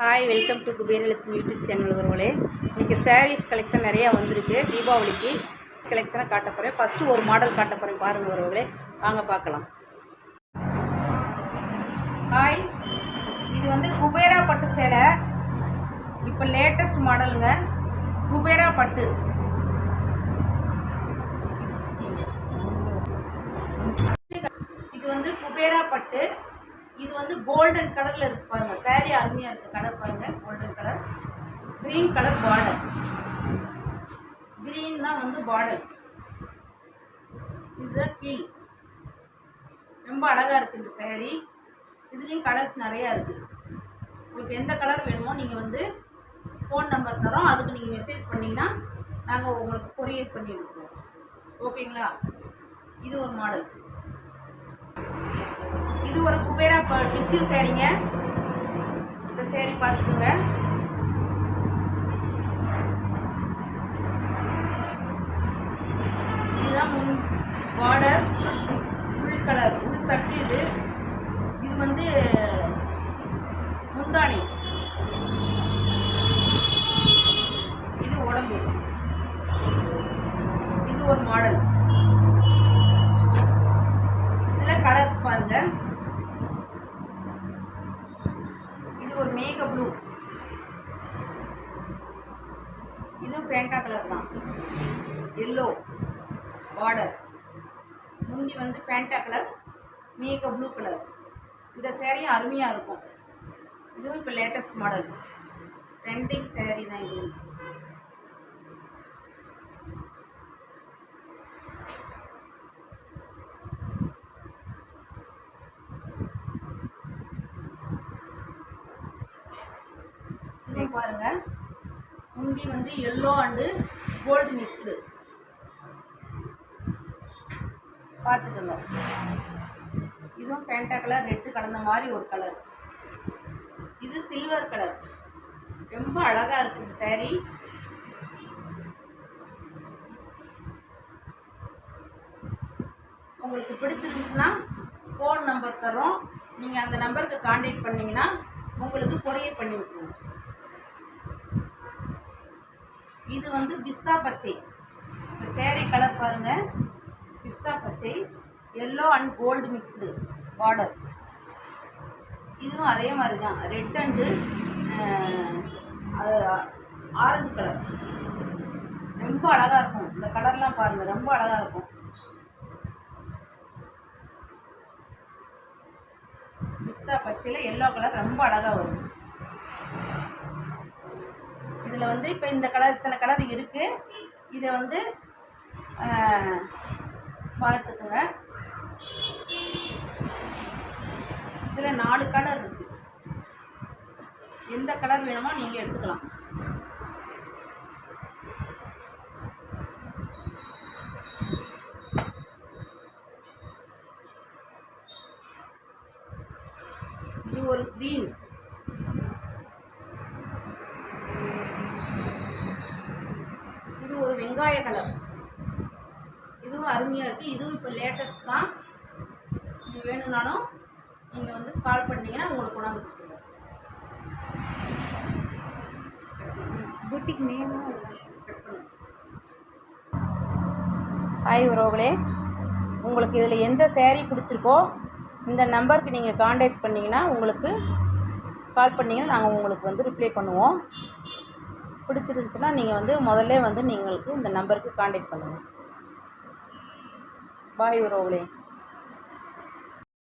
Hi, welcome to Kuberalakshmi YouTube channel உறவுகளே. இன்றைக்கி saris collection நிறையா வந்திருக்கு. தீபாவளிக்கு கலெக்ஷனாக காட்ட போகிறேன். ஃபஸ்ட்டு ஒரு மாடல் காட்ட போகிறேன், பாருங்கள் உறவுகளே, வாங்க பார்க்கலாம். ஹாய், இது வந்து குபேரா பட்டு சேலை. இப்போ லேட்டஸ்ட் மாடலுங்க, குபேரா பட்டு. இது வந்து குபேரா பட்டு. இது வந்து கோல்டன் கலரில் இருக்கு பாருங்கள். சாரீ அருமையாக இருக்குது. கலர் பாருங்கள், golden colour, green colour border. Green தான் வந்து பார்டர். இதுதான் கீழ். ரொம்ப அழகாக இருக்குது இந்த சாரீ. இதுலேயும் கலர்ஸ் நிறையா இருக்குது. உங்களுக்கு எந்த கலர் வேணுமோ நீங்கள் வந்து ஃபோன் நம்பர் தரோம், அதுக்கு நீங்கள் மெசேஜ் பண்ணிங்கன்னா நாங்கள் உங்களுக்கு கொரியர் பண்ணி கொடுக்குறோம். ஓகேங்களா? இது ஒரு மாடல். இது ஒரு குபேரா டிஷ்யூ சேரீங்க. இந்த சேரீ பார்த்துக்குங்க. இதுதான் முன் பார்டர், உள் கலர், உள் தட்டு. இது வந்து முந்தானி. இது உடம்பு. இது ஒரு மாடல். இதில் கலர்ஸ் பாருங்க. இது ஒரு மேக ப்ளூ. இது ஃபேண்டா கலர் தான். Yellow border. முந்தி வந்து ஃபேண்டா கலர், மேக ப்ளூ கலர். இந்த சேரீயும் அருமையாக இருக்கும். இதுவும் இப்போ லேட்டஸ்ட் மாடல், ட்ரெண்டிங் சேரீ தான் இது. இதுவும் பாருங்க, முந்தி வந்து எல்லோ அண்டு கோல்டு மிக்ஸ்டு. பார்த்துக்கோங்க. இதுவும் ஃபேண்டா கலர், ரெட்டு கலந்த மாதிரி ஒரு கலர். இது சில்வர் கலர். ரொம்ப அழகாக இருக்குது சாரீ. உங்களுக்கு பிடிச்சிருந்துச்சுன்னா ஃபோன் நம்பர் தரோம், நீங்கள் அந்த நம்பருக்கு கான்டாக்ட் பண்ணிங்கன்னா உங்களுக்கு கொரியர் பண்ணி விட்டுருவோம். இது வந்து பிஸ்தா பச்சை. இந்த சேரீ கலர் பாருங்கள், பிஸ்தா பச்சை, yellow and gold mixed border. இதுவும் அதே மாதிரி தான், ரெட் அண்டு ஆரஞ்சு கலர். ரொம்ப அழகாக இருக்கும். இந்த கலர்லாம் பாருங்கள், ரொம்ப அழகாக இருக்கும். பிஸ்தா பச்சையில் எல்லோ கலர் ரொம்ப அழகாக வரும். இதில் வந்து இப்போ இந்த கலர், இத்தனை கலர் இருக்குது. இதை வந்து பார்த்துக்குங்க. இதில் 4 கலர் இருக்குது. எந்த கலர் வேணுமோ நீங்கள் எடுத்துக்கலாம். இது ஒரு க்ரீன். இது ஒரு வெங்காய கலர். இதுவும் அருமையாக இருக்குது. இதுவும் இப்போ லேட்டஸ்ட் தான். இது வேணும்னாலும் நீங்கள் வந்து கால் பண்ணிங்கன்னா உங்களுக்கு கொண்டாந்து கொடுத்துருவோம். பூட்டிக்கு நேமாக கட் பண்ணுங்க. ஹாய் உறவுகளே, உங்களுக்கு இதில் எந்த சேரீ பிடிச்சிருக்கோ இந்த நம்பருக்கு நீங்கள் கான்டாக்ட் பண்ணிங்கன்னா, உங்களுக்கு கால் பண்ணிங்கன்னா நாங்கள் உங்களுக்கு வந்து ரிப்ளை பண்ணுவோம். பிடிச்சிருந்துச்சுன்னா நீங்கள் வந்து முதல்ல வந்து நீங்களுக்கு இந்த நம்பருக்கு கான்டாக்ட் பண்ணுங்கள். பாய் உறவுகளே.